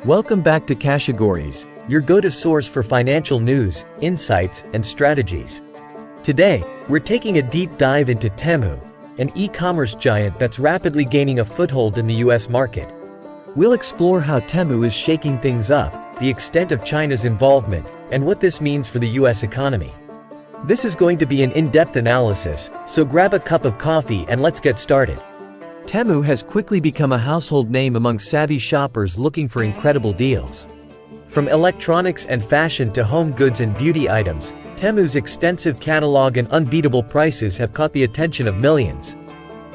Welcome back to Cashegories, your go-to source for financial news, insights, and strategies. Today, we're taking a deep dive into Temu, an e-commerce giant that's rapidly gaining a foothold in the US market. We'll explore how Temu is shaking things up, the extent of China's involvement, and what this means for the US economy. This is going to be an in-depth analysis, so grab a cup of coffee and let's get started. Temu has quickly become a household name among savvy shoppers looking for incredible deals. From electronics and fashion to home goods and beauty items, Temu's extensive catalog and unbeatable prices have caught the attention of millions.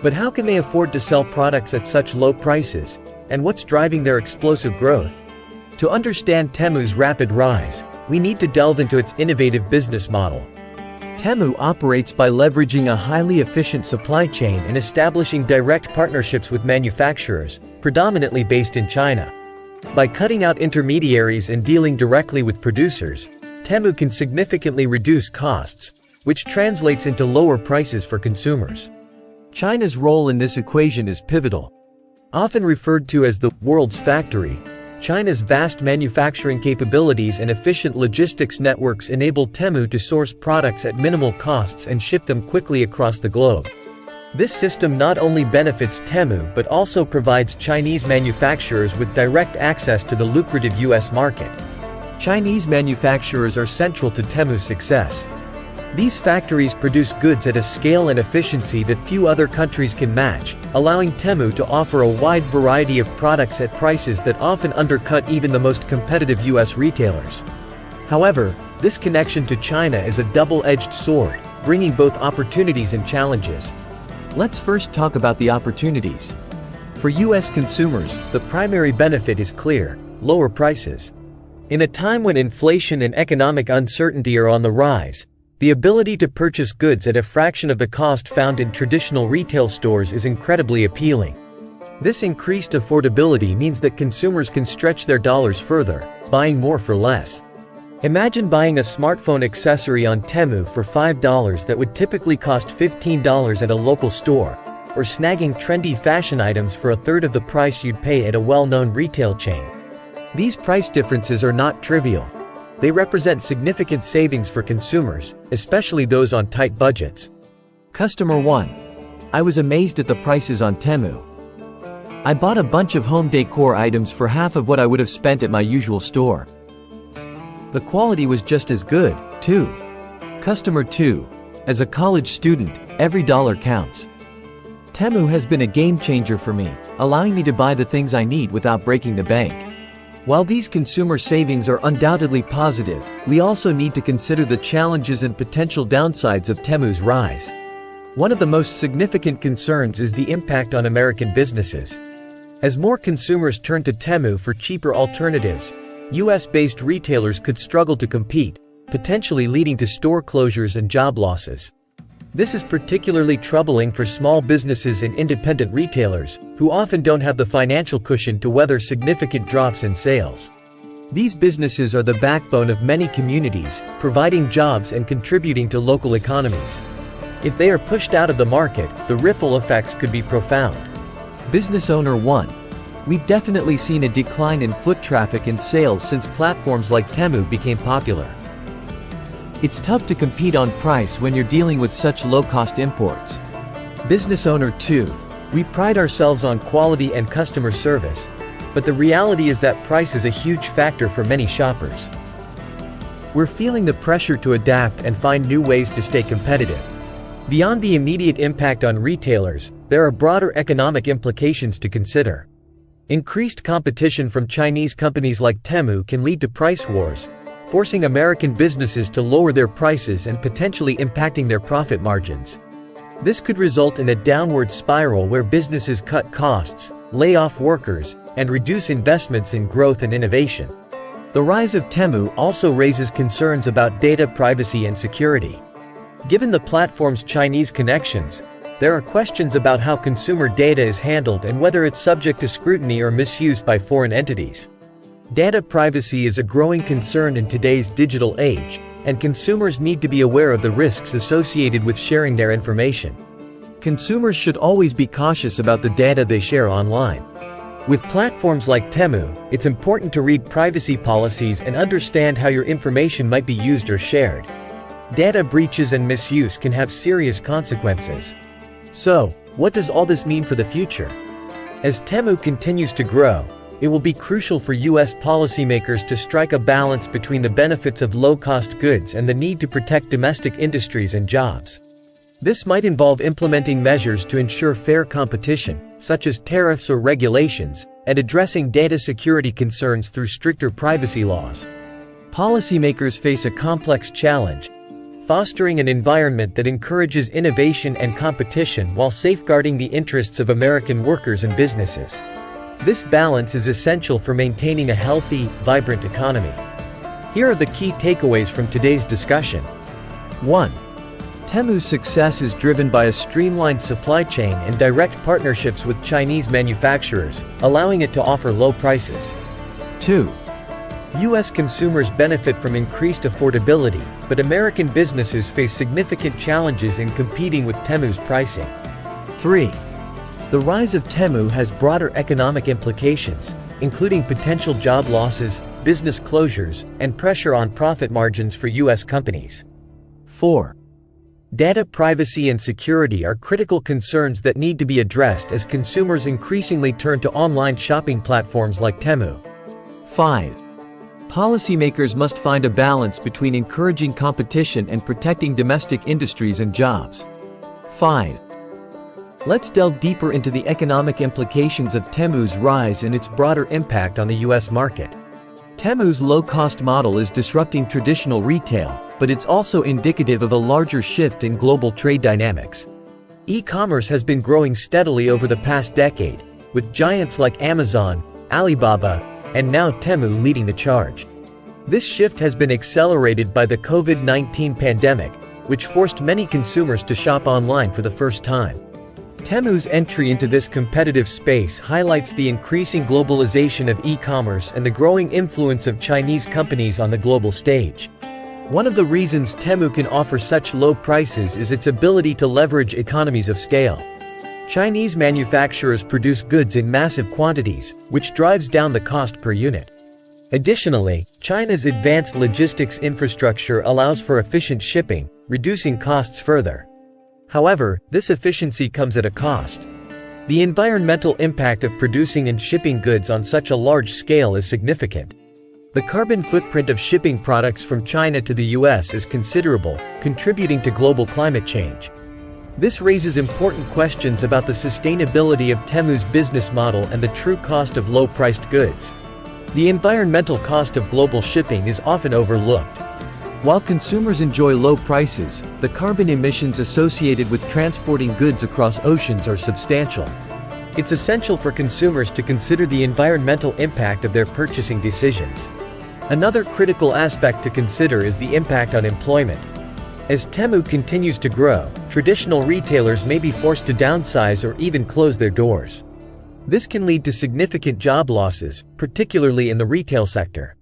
But how can they afford to sell products at such low prices, and what's driving their explosive growth? To understand Temu's rapid rise, we need to delve into its innovative business model. Temu operates by leveraging a highly efficient supply chain and establishing direct partnerships with manufacturers, predominantly based in China. By cutting out intermediaries and dealing directly with producers, Temu can significantly reduce costs, which translates into lower prices for consumers. China's role in this equation is pivotal. Often referred to as the world's factory, China's vast manufacturing capabilities and efficient logistics networks enable Temu to source products at minimal costs and ship them quickly across the globe. This system not only benefits Temu but also provides Chinese manufacturers with direct access to the lucrative US market. Chinese manufacturers are central to Temu's success. These factories produce goods at a scale and efficiency that few other countries can match, allowing Temu to offer a wide variety of products at prices that often undercut even the most competitive US retailers. However, this connection to China is a double-edged sword, bringing both opportunities and challenges. Let's first talk about the opportunities. For US consumers, the primary benefit is clear: lower prices. In a time when inflation and economic uncertainty are on the rise, the ability to purchase goods at a fraction of the cost found in traditional retail stores is incredibly appealing. This increased affordability means that consumers can stretch their dollars further, buying more for less. Imagine buying a smartphone accessory on Temu for $5 that would typically cost $15 at a local store, or snagging trendy fashion items for a third of the price you'd pay at a well-known retail chain. These price differences are not trivial. They represent significant savings for consumers, especially those on tight budgets. Customer 1. I was amazed at the prices on Temu. I bought a bunch of home decor items for half of what I would have spent at my usual store. The quality was just as good, too. Customer 2. As a college student, every dollar counts. Temu has been a game changer for me, allowing me to buy the things I need without breaking the bank. While these consumer savings are undoubtedly positive, we also need to consider the challenges and potential downsides of Temu's rise. One of the most significant concerns is the impact on American businesses. As more consumers turn to Temu for cheaper alternatives, US-based retailers could struggle to compete, potentially leading to store closures and job losses. This is particularly troubling for small businesses and independent retailers, who often don't have the financial cushion to weather significant drops in sales. These businesses are the backbone of many communities, providing jobs and contributing to local economies. If they are pushed out of the market, the ripple effects could be profound. Business owner 1. We've definitely seen a decline in foot traffic and sales since platforms like Temu became popular. It's tough to compete on price when you're dealing with such low-cost imports. Business owner 2. We pride ourselves on quality and customer service, but the reality is that price is a huge factor for many shoppers. We're feeling the pressure to adapt and find new ways to stay competitive. Beyond the immediate impact on retailers, there are broader economic implications to consider. Increased competition from Chinese companies like Temu can lead to price wars, forcing American businesses to lower their prices and potentially impacting their profit margins. This could result in a downward spiral where businesses cut costs, lay off workers, and reduce investments in growth and innovation. The rise of Temu also raises concerns about data privacy and security. Given the platform's Chinese connections, there are questions about how consumer data is handled and whether it's subject to scrutiny or misuse by foreign entities. Data privacy is a growing concern in today's digital age, and consumers need to be aware of the risks associated with sharing their information. Consumers should always be cautious about the data they share online. With platforms like Temu, it's important to read privacy policies and understand how your information might be used or shared. Data breaches and misuse can have serious consequences. So, what does all this mean for the future? As Temu continues to grow, it will be crucial for US policymakers to strike a balance between the benefits of low-cost goods and the need to protect domestic industries and jobs. This might involve implementing measures to ensure fair competition, such as tariffs or regulations, and addressing data security concerns through stricter privacy laws. Policymakers face a complex challenge: fostering an environment that encourages innovation and competition while safeguarding the interests of American workers and businesses. This balance is essential for maintaining a healthy, vibrant economy. Here are the key takeaways from today's discussion. 1. Temu's success is driven by a streamlined supply chain and direct partnerships with Chinese manufacturers, allowing it to offer low prices. 2. U.S. consumers benefit from increased affordability, but American businesses face significant challenges in competing with Temu's pricing. 3. The rise of Temu has broader economic implications, including potential job losses, business closures, and pressure on profit margins for U.S. companies. 4. Data privacy and security are critical concerns that need to be addressed as consumers increasingly turn to online shopping platforms like Temu. 5. Policymakers must find a balance between encouraging competition and protecting domestic industries and jobs. 5. Let's delve deeper into the economic implications of Temu's rise and its broader impact on the U.S. market. Temu's low-cost model is disrupting traditional retail, but it's also indicative of a larger shift in global trade dynamics. E-commerce has been growing steadily over the past decade, with giants like Amazon, Alibaba, and now Temu leading the charge. This shift has been accelerated by the COVID-19 pandemic, which forced many consumers to shop online for the first time. Temu's entry into this competitive space highlights the increasing globalization of e-commerce and the growing influence of Chinese companies on the global stage. One of the reasons Temu can offer such low prices is its ability to leverage economies of scale. Chinese manufacturers produce goods in massive quantities, which drives down the cost per unit. Additionally, China's advanced logistics infrastructure allows for efficient shipping, reducing costs further. However, this efficiency comes at a cost. The environmental impact of producing and shipping goods on such a large scale is significant. The carbon footprint of shipping products from China to the US is considerable, contributing to global climate change. This raises important questions about the sustainability of Temu's business model and the true cost of low-priced goods. The environmental cost of global shipping is often overlooked. While consumers enjoy low prices, the carbon emissions associated with transporting goods across oceans are substantial. It's essential for consumers to consider the environmental impact of their purchasing decisions. Another critical aspect to consider is the impact on employment. As Temu continues to grow, traditional retailers may be forced to downsize or even close their doors. This can lead to significant job losses, particularly in the retail sector.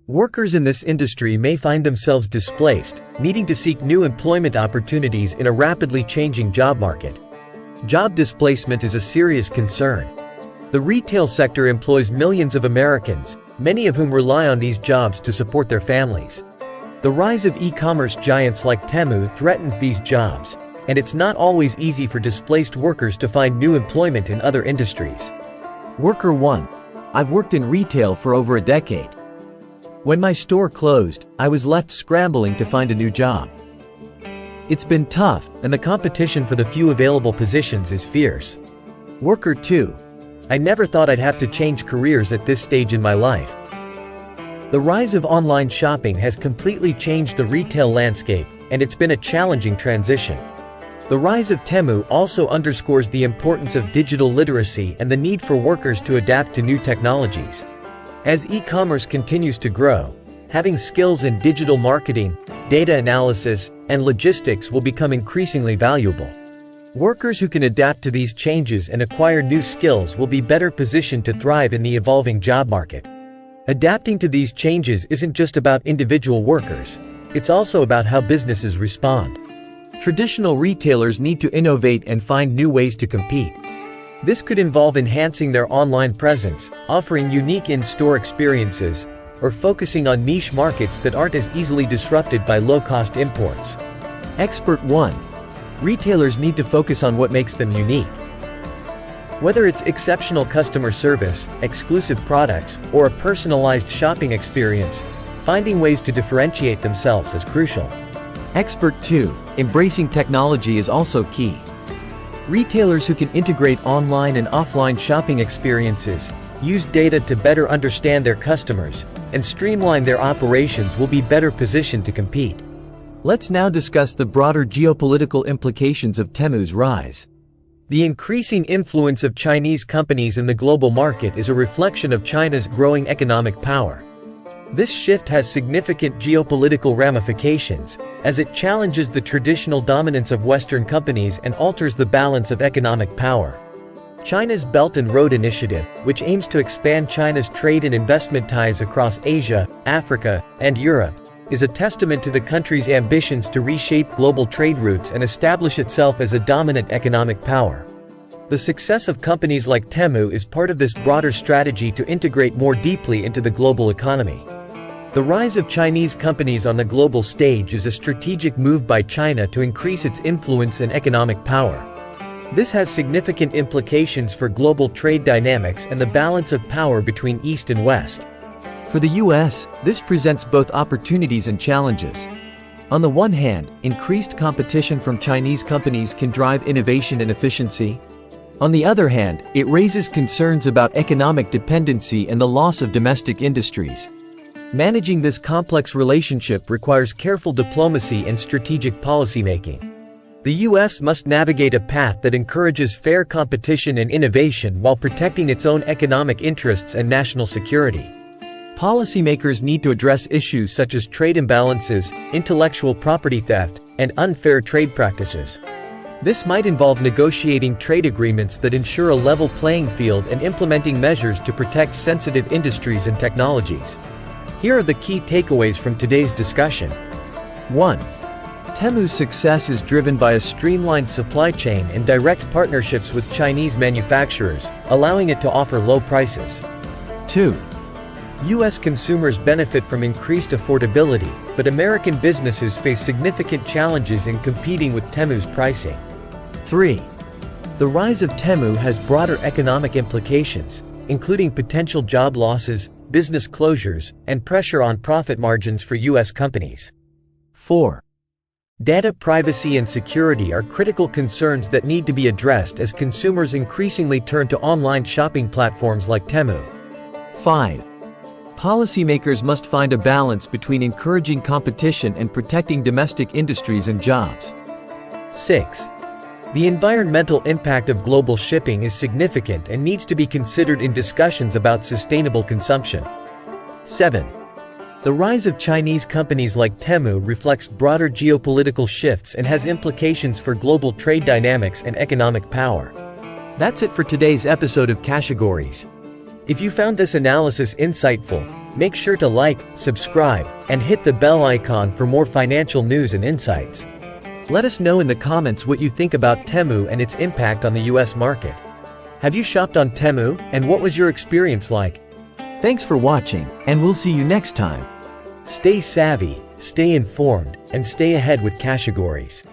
Workers in this industry may find themselves displaced, needing to seek new employment opportunities in a rapidly changing job market. Job displacement is a serious concern. The retail sector employs millions of Americans, many of whom rely on these jobs to support their families. The rise of e-commerce giants like Temu threatens these jobs, and it's not always easy for displaced workers to find new employment in other industries. Worker 1. I've worked in retail for over a decade. When my store closed, I was left scrambling to find a new job. It's been tough, and the competition for the few available positions is fierce. Worker 2. I never thought I'd have to change careers at this stage in my life. The rise of online shopping has completely changed the retail landscape, and it's been a challenging transition. The rise of Temu also underscores the importance of digital literacy and the need for workers to adapt to new technologies. As e-commerce continues to grow, having skills in digital marketing, data analysis, and logistics will become increasingly valuable. Workers who can adapt to these changes and acquire new skills will be better positioned to thrive in the evolving job market. Adapting to these changes isn't just about individual workers, it's also about how businesses respond. Traditional retailers need to innovate and find new ways to compete. This could involve enhancing their online presence, offering unique in-store experiences, or focusing on niche markets that aren't as easily disrupted by low-cost imports. Expert 1. Retailers need to focus on what makes them unique. Whether it's exceptional customer service, exclusive products, or a personalized shopping experience, finding ways to differentiate themselves is crucial. Expert 2. Embracing technology is also key. Retailers who can integrate online and offline shopping experiences, use data to better understand their customers, and streamline their operations will be better positioned to compete. Let's now discuss the broader geopolitical implications of Temu's rise. The increasing influence of Chinese companies in the global market is a reflection of China's growing economic power. This shift has significant geopolitical ramifications, as it challenges the traditional dominance of Western companies and alters the balance of economic power. China's Belt and Road Initiative, which aims to expand China's trade and investment ties across Asia, Africa, and Europe, is a testament to the country's ambitions to reshape global trade routes and establish itself as a dominant economic power. The success of companies like Temu is part of this broader strategy to integrate more deeply into the global economy. The rise of Chinese companies on the global stage is a strategic move by China to increase its influence and economic power. This has significant implications for global trade dynamics and the balance of power between East and West. For the US, this presents both opportunities and challenges. On the one hand, increased competition from Chinese companies can drive innovation and efficiency. On the other hand, it raises concerns about economic dependency and the loss of domestic industries. Managing this complex relationship requires careful diplomacy and strategic policymaking. The US must navigate a path that encourages fair competition and innovation while protecting its own economic interests and national security. Policymakers need to address issues such as trade imbalances, intellectual property theft, and unfair trade practices. This might involve negotiating trade agreements that ensure a level playing field and implementing measures to protect sensitive industries and technologies. Here are the key takeaways from today's discussion. 1. Temu's success is driven by a streamlined supply chain and direct partnerships with Chinese manufacturers, allowing it to offer low prices. 2. U.S. consumers benefit from increased affordability, but American businesses face significant challenges in competing with Temu's pricing. 3. The rise of Temu has broader economic implications, including potential job losses, business closures, and pressure on profit margins for U.S. companies. 4. Data privacy and security are critical concerns that need to be addressed as consumers increasingly turn to online shopping platforms like Temu. 5. Policymakers must find a balance between encouraging competition and protecting domestic industries and jobs. 6. The environmental impact of global shipping is significant and needs to be considered in discussions about sustainable consumption. 7. The rise of Chinese companies like Temu reflects broader geopolitical shifts and has implications for global trade dynamics and economic power. That's it for today's episode of Cashegories. If you found this analysis insightful, make sure to like, subscribe, and hit the bell icon for more financial news and insights. Let us know in the comments what you think about Temu and its impact on the US market. Have you shopped on Temu, and what was your experience like? Thanks for watching, and we'll see you next time. Stay savvy, stay informed, and stay ahead with Cashegories.